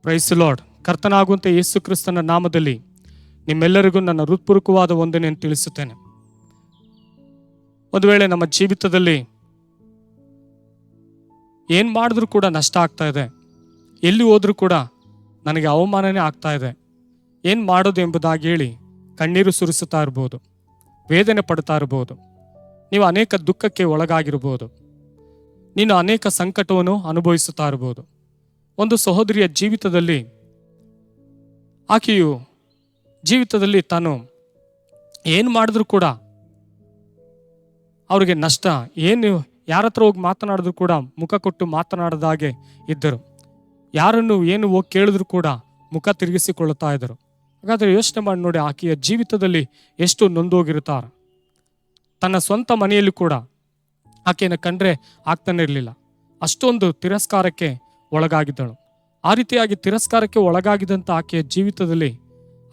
Price lord. ಕರ್ತನಾಗುವಂಥ ಯೇಸು ಕ್ರಿಸ್ತನ ನಾಮದಲ್ಲಿ ನಿಮ್ಮೆಲ್ಲರಿಗೂ ನನ್ನ ಹೃತ್ಪೂರ್ವಕವಾದ ವಂದನೆಯನ್ನು ತಿಳಿಸುತ್ತೇನೆ. ಒಂದು ವೇಳೆ ನಮ್ಮ ಜೀವಿತದಲ್ಲಿ ಏನು ಮಾಡಿದ್ರೂ ಕೂಡ ನಷ್ಟ ಆಗ್ತಾ ಇದೆ, ಎಲ್ಲಿ ಹೋದ್ರೂ ಕೂಡ ನನಗೆ ಅವಮಾನನೇ ಆಗ್ತಾ ಇದೆ, ಏನು ಮಾಡೋದು ಎಂಬುದಾಗಿ ಹೇಳಿ ಕಣ್ಣೀರು ಸುರಿಸುತ್ತಾ ಇರ್ಬೋದು, ವೇದನೆ ಪಡ್ತಾ ಇರ್ಬೋದು, ನೀವು ಅನೇಕ ದುಃಖಕ್ಕೆ ಒಳಗಾಗಿರ್ಬೋದು, ನೀನು ಅನೇಕ ಸಂಕಟವನ್ನು ಅನುಭವಿಸುತ್ತಾ ಇರ್ಬೋದು. ಒಂದು ಸಹೋದರಿಯ ಜೀವಿತದಲ್ಲಿ ಆಕೆಯು ಜೀವಿತದಲ್ಲಿ ತಾನು ಏನು ಮಾಡಿದ್ರೂ ಕೂಡ ಅವ್ರಿಗೆ ನಷ್ಟ, ಏನು ಯಾರ ಹತ್ರ ಹೋಗಿ ಮಾತನಾಡಿದ್ರು ಕೂಡ ಮುಖ ಕೊಟ್ಟು ಮಾತನಾಡದಾಗೆ ಇದ್ದರು. ಯಾರನ್ನು ಏನು ಹೋಗಿ ಕೇಳಿದ್ರು ಕೂಡ ಮುಖ ತಿರುಗಿಸಿಕೊಳ್ಳುತ್ತಾ ಇದ್ದರು. ಹಾಗಾದರೆ ಯೋಚನೆ ಮಾಡಿ ನೋಡಿ, ಆಕೆಯ ಜೀವಿತದಲ್ಲಿ ಎಷ್ಟು ನೊಂದೋಗಿರುತ್ತಾರೆ. ತನ್ನ ಸ್ವಂತ ಮನೆಯಲ್ಲಿ ಕೂಡ ಆಕೆಯನ್ನು ಕಂಡ್ರೆ ಆಗ್ತಾನೆ ಇರಲಿಲ್ಲ, ಅಷ್ಟೊಂದು ತಿರಸ್ಕಾರಕ್ಕೆ ಒಳಗಾಗಿದ್ದಳು. ಆ ರೀತಿಯಾಗಿ ತಿರಸ್ಕಾರಕ್ಕೆ ಒಳಗಾಗಿದ್ದಂಥ ಆಕೆಯ ಜೀವಿತದಲ್ಲಿ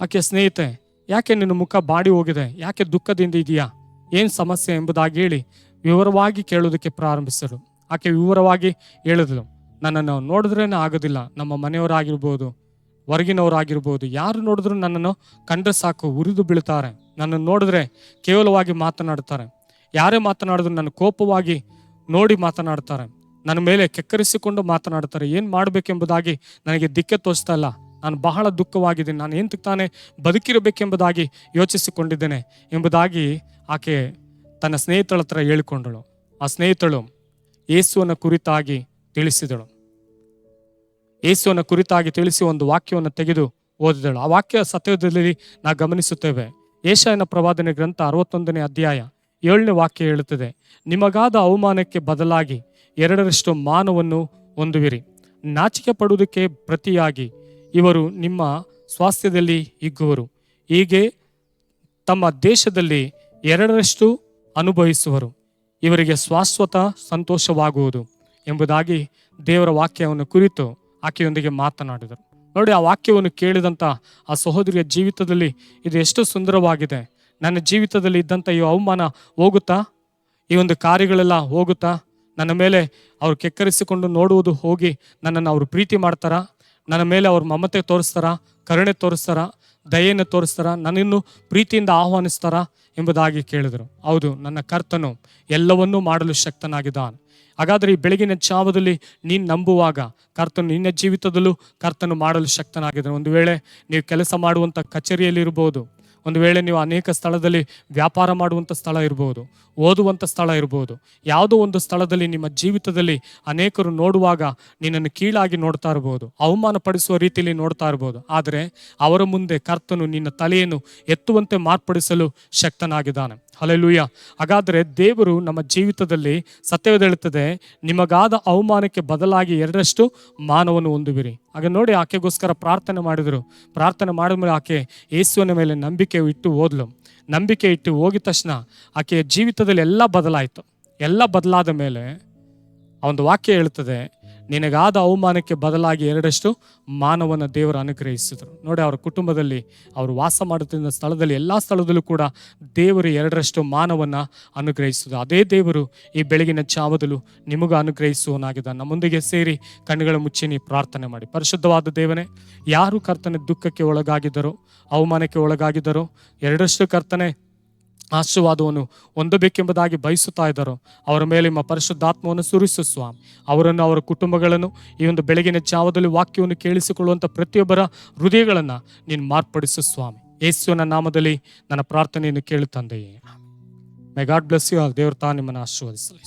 ಆಕೆಯ ಸ್ನೇಹಿತೆ, ಯಾಕೆ ನಿನ್ನ ಮುಖ ಬಾಡಿ ಹೋಗಿದೆ, ಯಾಕೆ ದುಃಖದಿಂದ ಇದೆಯಾ, ಏನು ಸಮಸ್ಯೆ ಎಂಬುದಾಗಿ ಹೇಳಿ ವಿವರವಾಗಿ ಕೇಳೋದಕ್ಕೆ ಪ್ರಾರಂಭಿಸಿದರು. ಆಕೆ ವಿವರವಾಗಿ ಹೇಳಿದಳು, ನನ್ನನ್ನು ನೋಡಿದ್ರೇ ಆಗೋದಿಲ್ಲ, ನಮ್ಮ ಮನೆಯವರಾಗಿರ್ಬೋದು, ಹೊರಗಿನವರಾಗಿರ್ಬೋದು, ಯಾರು ನೋಡಿದ್ರು ನನ್ನನ್ನು ಕಂಡ್ರೆ ಸಾಕು ಉರಿದು ಬೀಳ್ತಾರೆ, ನನ್ನನ್ನು ನೋಡಿದ್ರೆ ಕೇವಲವಾಗಿ ಮಾತನಾಡ್ತಾರೆ, ಯಾರೇ ಮಾತನಾಡಿದ್ರು ನನ್ನ ಕೋಪವಾಗಿ ನೋಡಿ ಮಾತನಾಡ್ತಾರೆ, ನನ್ನ ಮೇಲೆ ಕೆಕ್ಕರಿಸಿಕೊಂಡು ಮಾತನಾಡ್ತಾರೆ, ಏನು ಮಾಡಬೇಕೆಂಬುದಾಗಿ ನನಗೆ ದಿಕ್ಕೆ ತೋರಿಸ್ತಾ ಇಲ್ಲ, ನಾನು ಬಹಳ ದುಃಖವಾಗಿದ್ದೀನಿ, ನಾನು ಏನು ತಾನೇ ಬದುಕಿರಬೇಕೆಂಬುದಾಗಿ ಯೋಚಿಸಿಕೊಂಡಿದ್ದೇನೆ ಎಂಬುದಾಗಿ ಆಕೆ ತನ್ನ ಸ್ನೇಹಿತಳ ಹತ್ರ ಹೇಳಿಕೊಂಡಳು. ಆ ಸ್ನೇಹಿತಳು ಯೇಸುವನ ಕುರಿತಾಗಿ ತಿಳಿಸಿದಳು. ಯೇಸುವನ ಕುರಿತಾಗಿ ತಿಳಿಸಿ ಒಂದು ವಾಕ್ಯವನ್ನು ತೆಗೆದು ಓದಿದಳು. ಆ ವಾಕ್ಯ ಸತ್ಯದಲ್ಲಿ ನಾವು ಗಮನಿಸುತ್ತೇವೆ. ಯೆಶಾಯನ ಪ್ರವಾದನೆ ಗ್ರಂಥ 61ನೇ ಅಧ್ಯಾಯ 7ನೇ ವಾಕ್ಯ ಹೇಳುತ್ತದೆ, ನಿಮಗಾದ ಅವಮಾನಕ್ಕೆ ಬದಲಾಗಿ 2ರಷ್ಟು ಮಾನವನ್ನು ಹೊಂದುವಿರಿ, ನಾಚಿಕೆ ಪಡುವುದಕ್ಕೆ ಪ್ರತಿಯಾಗಿ ಇವರು ನಿಮ್ಮ ಸ್ವಾಸ್ಥ್ಯದಲ್ಲಿ ಹಿಗ್ಗುವರು, ಹೀಗೆ ತಮ್ಮ ದೇಶದಲ್ಲಿ 2ರಷ್ಟು ಅನುಭವಿಸುವರು, ಇವರಿಗೆ ಶಾಶ್ವತ ಸಂತೋಷವಾಗುವುದು ಎಂಬುದಾಗಿ ದೇವರ ವಾಕ್ಯವನ್ನು ಕುರಿತು ಆಕೆಯೊಂದಿಗೆ ಮಾತನಾಡಿದರು. ನೋಡಿ, ಆ ವಾಕ್ಯವನ್ನು ಕೇಳಿದಂಥ ಆ ಸಹೋದರಿಯ ಜೀವಿತದಲ್ಲಿ ಇದು ಎಷ್ಟು ಸುಂದರವಾಗಿದೆ. ನನ್ನ ಜೀವಿತದಲ್ಲಿ ಇದ್ದಂಥ ಈ ಅವಮಾನ ಹೋಗುತ್ತಾ, ಈ ಒಂದು ಕಾರ್ಯಗಳೆಲ್ಲ ಹೋಗುತ್ತಾ, ನನ್ನ ಮೇಲೆ ಅವ್ರು ಕೆಕ್ಕರಿಸಿಕೊಂಡು ನೋಡುವುದು ಹೋಗಿ ನನ್ನನ್ನು ಅವರು ಪ್ರೀತಿ ಮಾಡ್ತಾರಾ, ನನ್ನ ಮೇಲೆ ಅವ್ರ ಮಮತೆ ತೋರಿಸ್ತಾರ, ಕರುಣೆ ತೋರಿಸ್ತಾರ, ದಯೆಯನ್ನು ತೋರಿಸ್ತಾರ, ನನ್ನನ್ನು ಪ್ರೀತಿಯಿಂದ ಆಹ್ವಾನಿಸ್ತಾರ ಎಂಬುದಾಗಿ ಕೇಳಿದರು. ಹೌದು, ನನ್ನ ಕರ್ತನು ಎಲ್ಲವನ್ನೂ ಮಾಡಲು ಶಕ್ತನಾಗಿದ್ದಾನೆ. ಹಾಗಾದರೆ ಈ ಬೆಳಗಿನ ಜಾವದಲ್ಲಿ ನೀನು ನಂಬುವಾಗ ಕರ್ತನು ನಿನ್ನ ಜೀವಿತದಲ್ಲೂ ಕರ್ತನು ಮಾಡಲು ಶಕ್ತನಾಗಿದ್ದಾನೆ. ಒಂದು ವೇಳೆ ನೀವು ಕೆಲಸ ಮಾಡುವಂಥ ಕಚೇರಿಯಲ್ಲಿ ಇರ್ಬೋದು, ಒಂದು ವೇಳೆ ನೀವು ಅನೇಕ ಸ್ಥಳದಲ್ಲಿ ವ್ಯಾಪಾರ ಮಾಡುವಂಥ ಸ್ಥಳ ಇರ್ಬೋದು, ಓದುವಂಥ ಸ್ಥಳ ಇರ್ಬೋದು, ಯಾವುದೋ ಒಂದು ಸ್ಥಳದಲ್ಲಿ ನಿಮ್ಮ ಜೀವಿತದಲ್ಲಿ ಅನೇಕರು ನೋಡುವಾಗ ನಿನ್ನನ್ನು ಕೀಳಾಗಿ ನೋಡ್ತಾ ಇರ್ಬೋದು, ಅವಮಾನ ಪಡಿಸುವ ರೀತಿಯಲ್ಲಿ ನೋಡ್ತಾ ಇರ್ಬೋದು. ಆದರೆ ಅವರ ಮುಂದೆ ಕರ್ತನು ನಿನ್ನ ತಲೆಯನ್ನು ಎತ್ತುವಂತೆ ಮಾರ್ಪಡಿಸಲು ಶಕ್ತನಾಗಿದ್ದಾನೆ. ಹಲ್ಲೆಲೂಯಾ. ಹಾಗಾದರೆ ದೇವರು ನಮ್ಮ ಜೀವಿತದಲ್ಲಿ ಸತ್ಯವೇದ ಹೇಳುತ್ತದೆ, ನಿಮಗಾದ ಅವಮಾನಕ್ಕೆ ಬದಲಾಗಿ 2ರಷ್ಟು ಮಾನವನ್ನು ಹೊಂದುವಿರಿ. ಆಗ ನೋಡಿ, ಆಕೆಗೋಸ್ಕರ ಪ್ರಾರ್ಥನೆ ಮಾಡಿದರು. ಪ್ರಾರ್ಥನೆ ಮಾಡಿದ್ಮೇಲೆ ಆಕೆ ಯೇಸುವಿನ ಮೇಲೆ ನಂಬಿಕೆ ಇಟ್ಟು ಹೋದ್ಲು. ನಂಬಿಕೆ ಇಟ್ಟು ಹೋಗಿದ ತಕ್ಷಣ ಆಕೆಯ ಜೀವಿತದಲ್ಲಿ ಎಲ್ಲ ಬದಲಾಯಿತು. ಎಲ್ಲ ಬದಲಾದ ಮೇಲೆ ಆ ಒಂದು ವಾಕ್ಯ ಹೇಳ್ತದೆ, ನಿನಗಾದ ಅವಮಾನಕ್ಕೆ ಬದಲಾಗಿ 2ರಷ್ಟು ಮಾನವನ್ನು ದೇವರು ಅನುಗ್ರಹಿಸಿದರು. ನೋಡಿ, ಅವರ ಕುಟುಂಬದಲ್ಲಿ ಅವರು ವಾಸ ಮಾಡುತ್ತಿದ್ದ ಸ್ಥಳದಲ್ಲಿ ಎಲ್ಲ ಸ್ಥಳದಲ್ಲೂ ಕೂಡ ದೇವರು 2ರಷ್ಟು ಮಾನವನ್ನು ಅನುಗ್ರಹಿಸಿದರು. ಅದೇ ದೇವರು ಈ ಬೆಳಗಿನ ಜಾವದಲ್ಲೂ ನಿಮಗೂ ಅನುಗ್ರಹಿಸುವನಾಗಿದ್ದಾನೆ. ನಮ್ಮೊಂದಿಗೆ ಸೇರಿ ಕಣ್ಣುಗಳ ಮುಚ್ಚಿ ನೀವು ಪ್ರಾರ್ಥನೆ ಮಾಡಿ. ಪರಿಶುದ್ಧವಾದ ದೇವನೇ, ಯಾರು ಕರ್ತನ ದುಃಖಕ್ಕೆ ಒಳಗಾಗಿದ್ದರೋ, ಅವಮಾನಕ್ಕೆ ಒಳಗಾಗಿದ್ದರೋ, 2ರಷ್ಟು ಕರ್ತನೆ ಆಶೀರ್ವಾದವನ್ನು ಹೊಂದಬೇಕೆಂಬುದಾಗಿ ಬಯಸುತ್ತಾ ಇದ್ದಾರೋ ಅವರ ಮೇಲೆ ನಿಮ್ಮ ಪರಿಶುದ್ಧಾತ್ಮವನ್ನು ಸುರಿಸು ಸ್ವಾಮಿ. ಅವರನ್ನು, ಅವರ ಕುಟುಂಬಗಳನ್ನು ಈ ಒಂದು ಬೆಳಗಿನ ಜಾವದಲ್ಲಿ ವಾಕ್ಯವನ್ನು ಕೇಳಿಸಿಕೊಳ್ಳುವಂಥ ಪ್ರತಿಯೊಬ್ಬರ ಹೃದಯಗಳನ್ನು ನೀನು ಮಾರ್ಪಡಿಸು ಸ್ವಾಮಿ. ಯೇಸುವಿನ ನಾಮದಲ್ಲಿ ನನ್ನ ಪ್ರಾರ್ಥನೆಯನ್ನು ಕೇಳು ತಂದೆಯೇ. ಮೈ ಗಾಡ್ ಬ್ಲೆಸ್ ಯು ಆಲ್. ದೇವರು ತಾ ನಿಮ್ಮನ್ನು ಆಶೀರ್ವದಿಸಲಿ.